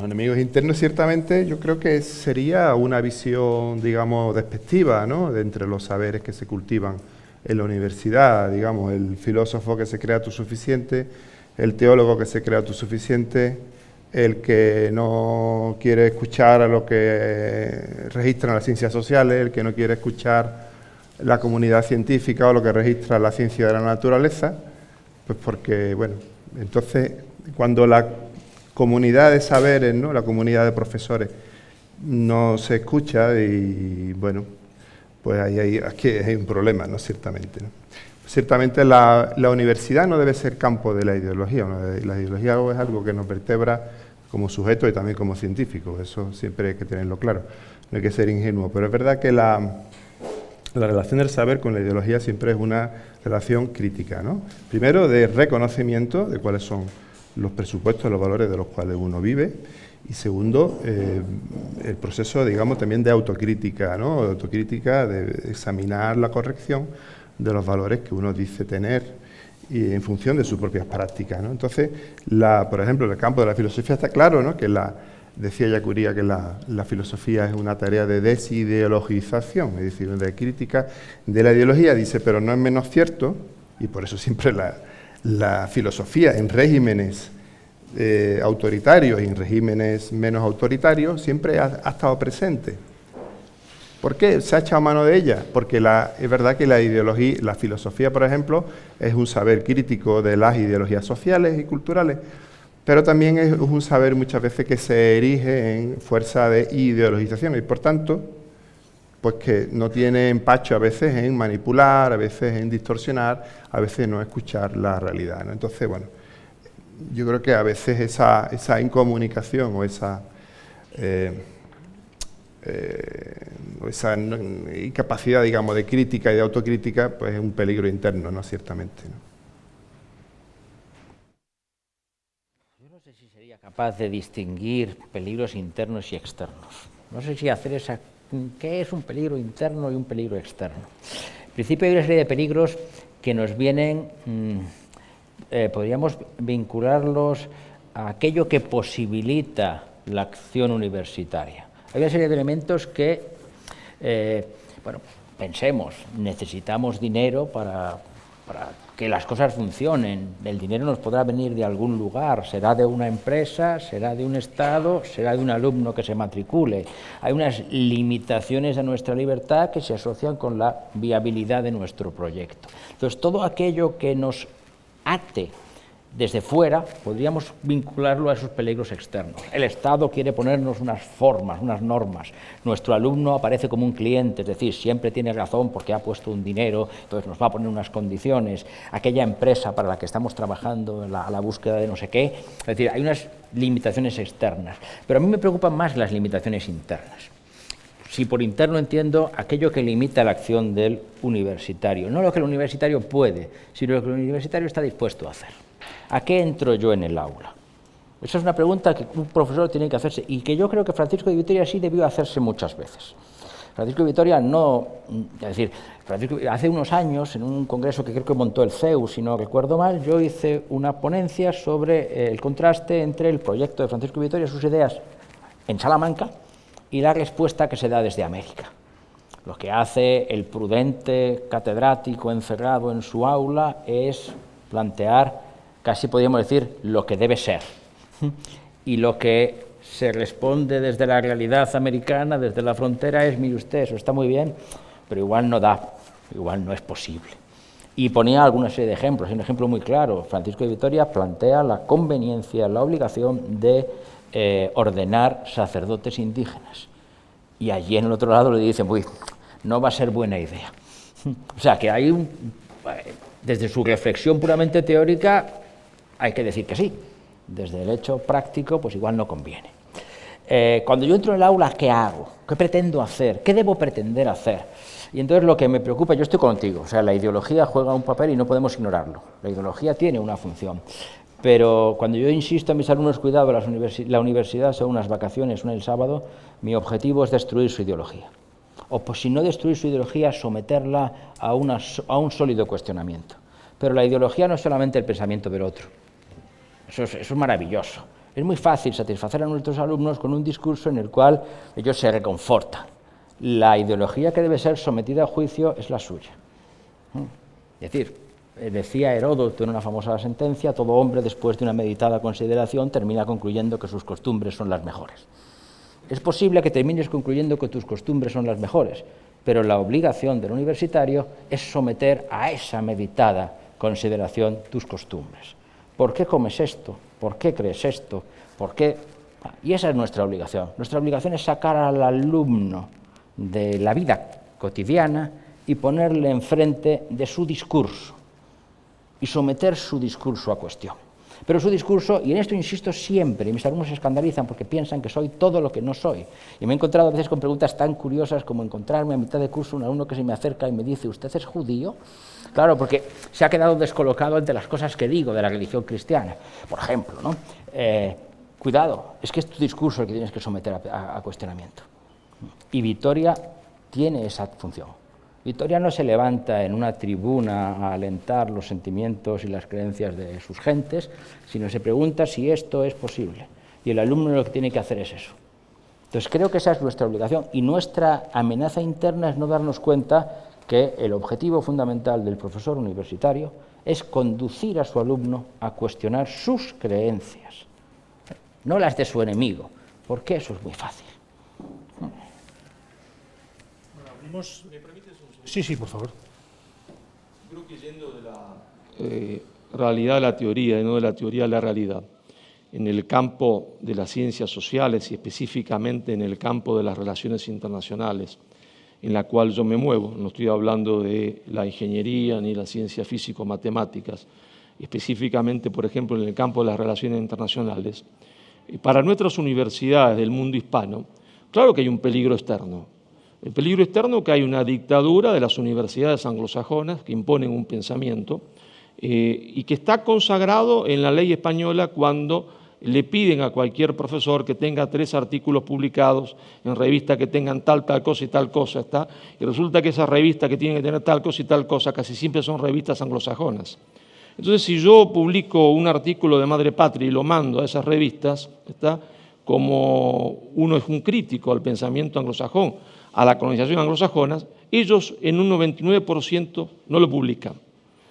enemigos internos, ciertamente, yo creo que sería una visión, digamos, despectiva, ¿no?, de entre los saberes que se cultivan en la universidad, digamos, el filósofo que se crea autosuficiente, el teólogo que se crea autosuficiente, el que no quiere escuchar a lo que registran las ciencias sociales, el que no quiere escuchar la comunidad científica o lo que registra la ciencia de la naturaleza, pues porque, entonces, cuando la comunidad de saberes, ¿no?, la comunidad de profesores, no se escucha y, pues ahí hay un problema, ¿no?, ciertamente, ¿no? Ciertamente la universidad no debe ser campo de la ideología. La ideología es algo que nos vertebra como sujeto y también como científicos. Eso siempre hay que tenerlo claro. No hay que ser ingenuo. Pero es verdad que la relación del saber con la ideología siempre es una relación crítica, ¿no? Primero, de reconocimiento de cuáles son los presupuestos, los valores de los cuales uno vive. Y segundo, el proceso, digamos, también de autocrítica, ¿no? De autocrítica, de examinar la corrección de los valores que uno dice tener y en función de sus propias prácticas, ¿no? Entonces, por ejemplo, en el campo de la filosofía está claro, ¿no?, que decía Yacuría que la filosofía es una tarea de desideologización, es decir, de crítica de la ideología, dice, pero no es menos cierto, y por eso siempre la filosofía en regímenes autoritarios y en regímenes menos autoritarios siempre ha estado presente. ¿Por qué se ha echado mano de ella? Porque es verdad que la filosofía, por ejemplo, es un saber crítico de las ideologías sociales y culturales, pero también es un saber muchas veces que se erige en fuerza de ideologización y, por tanto, pues que no tiene empacho a veces en manipular, a veces en distorsionar, a veces en no escuchar la realidad, ¿no? Entonces, yo creo que a veces esa incomunicación o esa incapacidad, digamos, de crítica y de autocrítica, pues es un peligro interno, ¿no?, ciertamente, ¿no? Yo no sé si sería capaz de distinguir peligros internos y externos. No sé si ¿qué es un peligro interno y un peligro externo? En principio hay una serie de peligros que nos vienen, podríamos vincularlos a aquello que posibilita la acción universitaria. Hay una serie de elementos que, pensemos, necesitamos dinero para que las cosas funcionen. El dinero nos podrá venir de algún lugar, será de una empresa, será de un Estado, será de un alumno que se matricule. Hay unas limitaciones a nuestra libertad que se asocian con la viabilidad de nuestro proyecto. Entonces, todo aquello que nos ate desde fuera, podríamos vincularlo a esos peligros externos. El Estado quiere ponernos unas formas, unas normas. Nuestro alumno aparece como un cliente, es decir, siempre tiene razón porque ha puesto un dinero, entonces nos va a poner unas condiciones. Aquella empresa para la que estamos trabajando, a la búsqueda de no sé qué. Es decir, hay unas limitaciones externas. Pero a mí me preocupan más las limitaciones internas. Si por interno entiendo aquello que limita la acción del universitario. No lo que el universitario puede, sino lo que el universitario está dispuesto a hacer. ¿A qué entro yo en el aula? Esa es una pregunta que un profesor tiene que hacerse y que yo creo que Francisco de Vitoria sí debió hacerse muchas veces. Francisco de Vitoria no, es decir, hace unos años, en un congreso que creo que montó el CEU, si no recuerdo mal, yo hice una ponencia sobre el contraste entre el proyecto de Francisco de Vitoria, sus ideas en Salamanca, y la respuesta que se da desde América. Lo que hace el prudente catedrático encerrado en su aula es plantear, casi podríamos decir, lo que debe ser. Y lo que se responde desde la realidad americana, desde la frontera, es, mire usted, eso está muy bien, pero igual no da, igual no es posible. Y ponía alguna serie de ejemplos, un ejemplo muy claro. Francisco de Vitoria plantea la conveniencia, la obligación de ordenar sacerdotes indígenas. Y allí en el otro lado le dicen, uy, no va a ser buena idea. O sea, que hay desde su reflexión puramente teórica, hay que decir que sí. Desde el hecho práctico, pues igual no conviene. Cuando yo entro en el aula, ¿qué hago? ¿Qué pretendo hacer? ¿Qué debo pretender hacer? Y entonces lo que me preocupa, yo estoy contigo, o sea, la ideología juega un papel y no podemos ignorarlo. La ideología tiene una función. Pero cuando yo insisto a mis alumnos, cuidado, la universidad son unas vacaciones, el sábado, mi objetivo es destruir su ideología. O pues, si no destruir su ideología, someterla a un sólido cuestionamiento. Pero la ideología no es solamente el pensamiento del otro. Eso es maravilloso. Es muy fácil satisfacer a nuestros alumnos con un discurso en el cual ellos se reconfortan. La ideología que debe ser sometida a juicio es la suya. Es decir, decía Heródoto en una famosa sentencia, todo hombre después de una meditada consideración termina concluyendo que sus costumbres son las mejores. Es posible que termines concluyendo que tus costumbres son las mejores, pero la obligación del universitario es someter a esa meditada consideración tus costumbres. ¿Por qué comes esto? ¿Por qué crees esto? ¿Por qué? Y esa es nuestra obligación. Nuestra obligación es sacar al alumno de la vida cotidiana y ponerle enfrente de su discurso y someter su discurso a cuestión. Pero su discurso, y en esto insisto siempre, y mis alumnos se escandalizan porque piensan que soy todo lo que no soy. Y me he encontrado a veces con preguntas tan curiosas como encontrarme a mitad de curso un alumno que se me acerca y me dice, ¿usted es judío? Claro, porque se ha quedado descolocado entre las cosas que digo de la religión cristiana. Por ejemplo, ¿no? Cuidado, es que es tu discurso el que tienes que someter a cuestionamiento. Y Vitoria tiene esa función. Vitoria no se levanta en una tribuna a alentar los sentimientos y las creencias de sus gentes, sino se pregunta si esto es posible. Y el alumno lo que tiene que hacer es eso. Entonces creo que esa es nuestra obligación y nuestra amenaza interna es no darnos cuenta que el objetivo fundamental del profesor universitario es conducir a su alumno a cuestionar sus creencias, no las de su enemigo, porque eso es muy fácil. Bueno, abrimos... ¿Me permites un segundo? Sí, sí, por favor. Creo que yendo de la realidad a la teoría y no de la teoría a la realidad, en el campo de las ciencias sociales y específicamente en el campo de las relaciones internacionales, en la cual yo me muevo, no estoy hablando de la ingeniería ni las ciencias físico-matemáticas, específicamente, por ejemplo, en el campo de las relaciones internacionales, para nuestras universidades del mundo hispano, claro que hay un peligro externo. El peligro externo es que hay una dictadura de las universidades anglosajonas que imponen un pensamiento y que está consagrado en la ley española cuando le piden a cualquier profesor que tenga 3 artículos publicados en revistas que tengan tal cosa y tal cosa, ¿está? Y resulta que esas revistas que tienen que tener tal cosa y tal cosa casi siempre son revistas anglosajonas. Entonces, si yo publico un artículo de Madre Patria y lo mando a esas revistas, ¿está? Como uno es un crítico al pensamiento anglosajón, a la colonización anglosajona, ellos en un 99% no lo publican.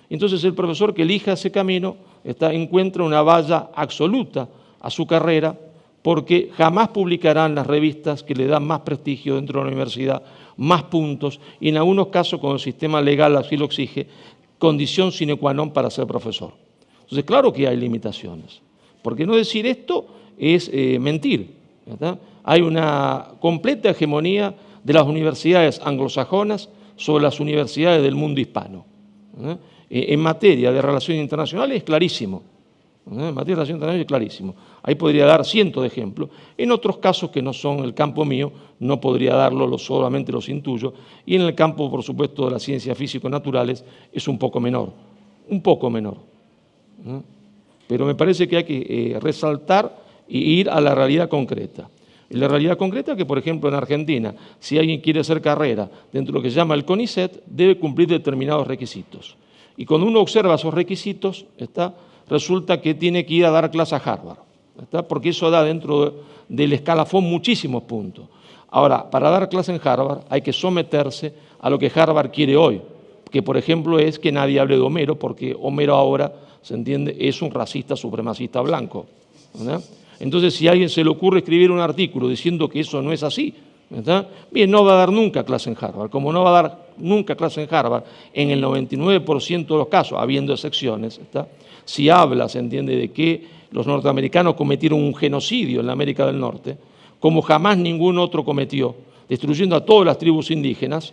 Entonces, el profesor que elija ese camino encuentra una valla absoluta a su carrera porque jamás publicarán las revistas que le dan más prestigio dentro de la universidad, más puntos y en algunos casos, cuando el sistema legal así lo exige, condición sine qua non para ser profesor. Entonces, claro que hay limitaciones, porque no decir esto es mentir, ¿verdad? Hay una completa hegemonía de las universidades anglosajonas sobre las universidades del mundo hispano, ¿verdad? En materia de relaciones internacionales es clarísimo. En materia de relaciones internacionales es clarísimo. Ahí podría dar cientos de ejemplos. En otros casos que no son el campo mío, no podría darlo, solamente los intuyo. Y en el campo, por supuesto, de las ciencias físico-naturales es un poco menor. Un poco menor. Pero me parece que hay que resaltar e ir a la realidad concreta. Y la realidad concreta es que, por ejemplo, en Argentina, si alguien quiere hacer carrera dentro de lo que se llama el CONICET, debe cumplir determinados requisitos. Y cuando uno observa esos requisitos, resulta que tiene que ir a dar clase a Harvard, porque eso da dentro del escalafón muchísimos puntos. Ahora, para dar clase en Harvard hay que someterse a lo que Harvard quiere hoy, que por ejemplo es que nadie hable de Homero, porque Homero ahora, se entiende, es un racista supremacista blanco, ¿verdad? Entonces, si a alguien se le ocurre escribir un artículo diciendo que eso no es así, ¿verdad? Bien, no va a dar nunca clase en Harvard. Como no va a dar nunca clase en Harvard, en el 99% de los casos, habiendo excepciones, ¿está? Si habla, se entiende, de que los norteamericanos cometieron un genocidio en la América del Norte, como jamás ningún otro cometió, destruyendo a todas las tribus indígenas,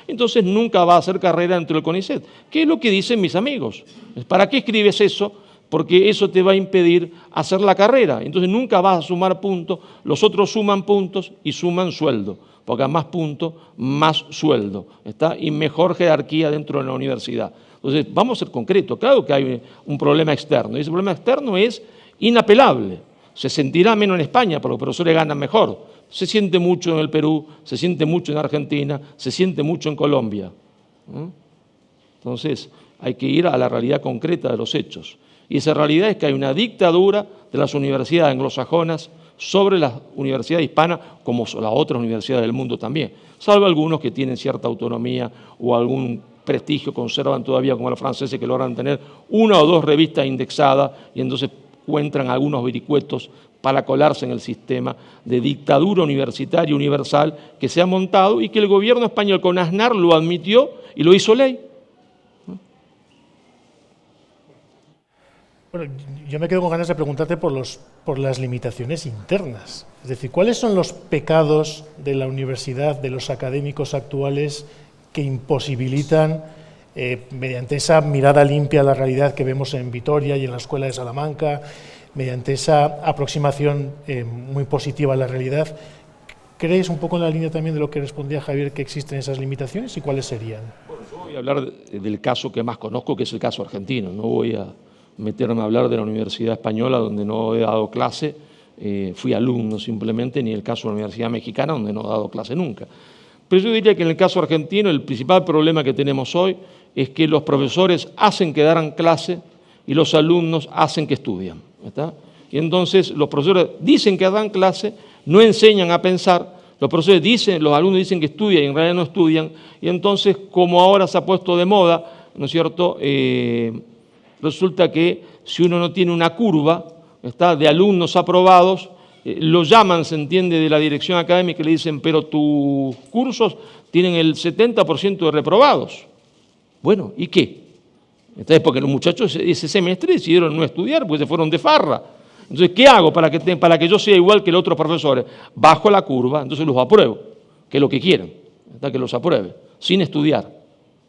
entonces nunca va a hacer carrera dentro del CONICET. ¿Qué es lo que dicen mis amigos? ¿Para qué escribes eso? Porque eso te va a impedir hacer la carrera. Entonces nunca vas a sumar puntos, los otros suman puntos y suman sueldo, porque a más puntos, más sueldo, y mejor jerarquía dentro de la universidad. Entonces, vamos a ser concretos. Claro que hay un problema externo, y ese problema externo es inapelable. Se sentirá menos en España, porque los profesores ganan mejor. Se siente mucho en el Perú, se siente mucho en Argentina, se siente mucho en Colombia. Entonces, hay que ir a la realidad concreta de los hechos. Y esa realidad es que hay una dictadura de las universidades anglosajonas sobre las universidades hispanas, como las otras universidades del mundo también, salvo algunos que tienen cierta autonomía o algún prestigio, conservan todavía, como los franceses, que logran tener 1 o 2 revistas indexadas y entonces encuentran algunos vericuetos para colarse en el sistema de dictadura universitaria universal que se ha montado y que el gobierno español con Aznar lo admitió y lo hizo ley. Bueno, yo me quedo con ganas de preguntarte por las limitaciones internas. Es decir, ¿cuáles son los pecados de la universidad, de los académicos actuales, que imposibilitan, mediante esa mirada limpia a la realidad que vemos en Vitoria y en la Escuela de Salamanca, mediante esa aproximación muy positiva a la realidad, ¿crees un poco en la línea también de lo que respondía Javier, que existen esas limitaciones y cuáles serían? Bueno, yo voy a hablar del caso que más conozco, que es el caso argentino. No voy a meterme a hablar de la Universidad Española, donde no he dado clase, fui alumno simplemente, ni el caso de la Universidad Mexicana, donde no he dado clase nunca. Pero yo diría que en el caso argentino el principal problema que tenemos hoy es que los profesores hacen que daran clase y los alumnos hacen que estudian, ¿está? Y entonces los profesores dicen que dan clase, no enseñan a pensar, los profesores dicen, los alumnos dicen que estudian y en realidad no estudian, y entonces como ahora se ha puesto de moda, ¿no es cierto?, resulta que si uno no tiene una curva, de alumnos aprobados, lo llaman, se entiende, de la dirección académica y le dicen, pero tus cursos tienen el 70% de reprobados. Bueno, ¿y qué? Entonces, porque los muchachos ese semestre decidieron no estudiar, porque se fueron de farra. Entonces, ¿qué hago para que yo sea igual que los otros profesores? Bajo la curva, entonces los apruebo, que es lo que quieren, que los apruebe, sin estudiar,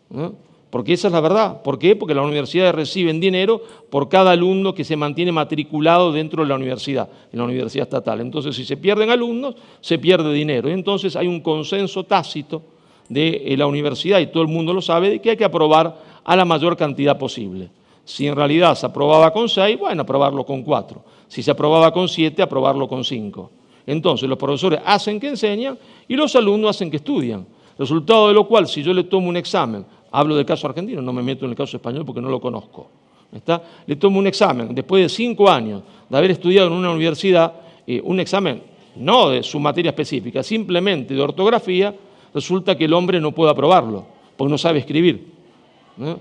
¿no? Porque esa es la verdad. ¿Por qué? Porque las universidades reciben dinero por cada alumno que se mantiene matriculado dentro de la universidad, en la universidad estatal. Entonces, si se pierden alumnos, se pierde dinero. Y entonces hay un consenso tácito de la universidad, y todo el mundo lo sabe, de que hay que aprobar a la mayor cantidad posible. Si en realidad se aprobaba con 6, bueno, aprobarlo con 4. Si se aprobaba con 7, aprobarlo con 5. Entonces, los profesores hacen que enseñan y los alumnos hacen que estudian. Resultado de lo cual, si yo le tomo un examen, hablo del caso argentino, no me meto en el caso español porque no lo conozco, le tomo un examen, después de 5 años de haber estudiado en una universidad, un examen no de su materia específica, simplemente de ortografía, resulta que el hombre no puede aprobarlo, porque no sabe escribir, ¿no?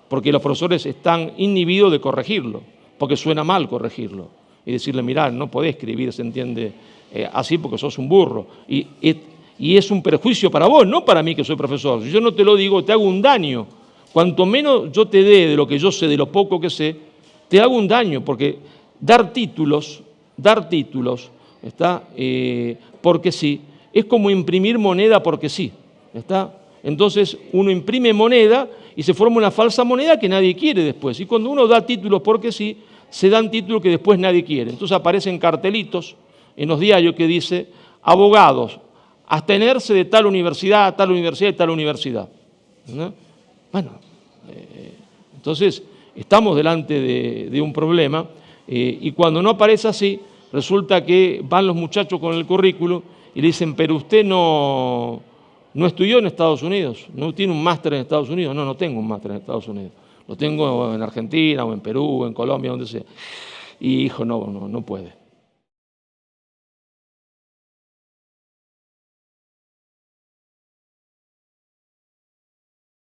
Porque los profesores están inhibidos de corregirlo, porque suena mal corregirlo, y decirle, mirá, no podés escribir, se entiende, así porque sos un burro, y es un perjuicio para vos, no para mí que soy profesor. Si yo no te lo digo, te hago un daño. Cuanto menos yo te dé de lo que yo sé, de lo poco que sé, te hago un daño, porque dar títulos, porque sí, es como imprimir moneda porque sí, Entonces uno imprime moneda y se forma una falsa moneda que nadie quiere después. Y cuando uno da títulos porque sí, se dan títulos que después nadie quiere. Entonces aparecen cartelitos en los diarios que dice, abogados, abstenerse de tal universidad, tal universidad y tal universidad, ¿no? Bueno, entonces estamos delante de un problema y cuando no aparece así, Resulta que van los muchachos con el currículo y le dicen, pero usted no estudió en Estados Unidos, no tiene un máster en Estados Unidos. No tengo un máster en Estados Unidos. Lo tengo en Argentina o en Perú o en Colombia, donde sea. Y hijo, no puede.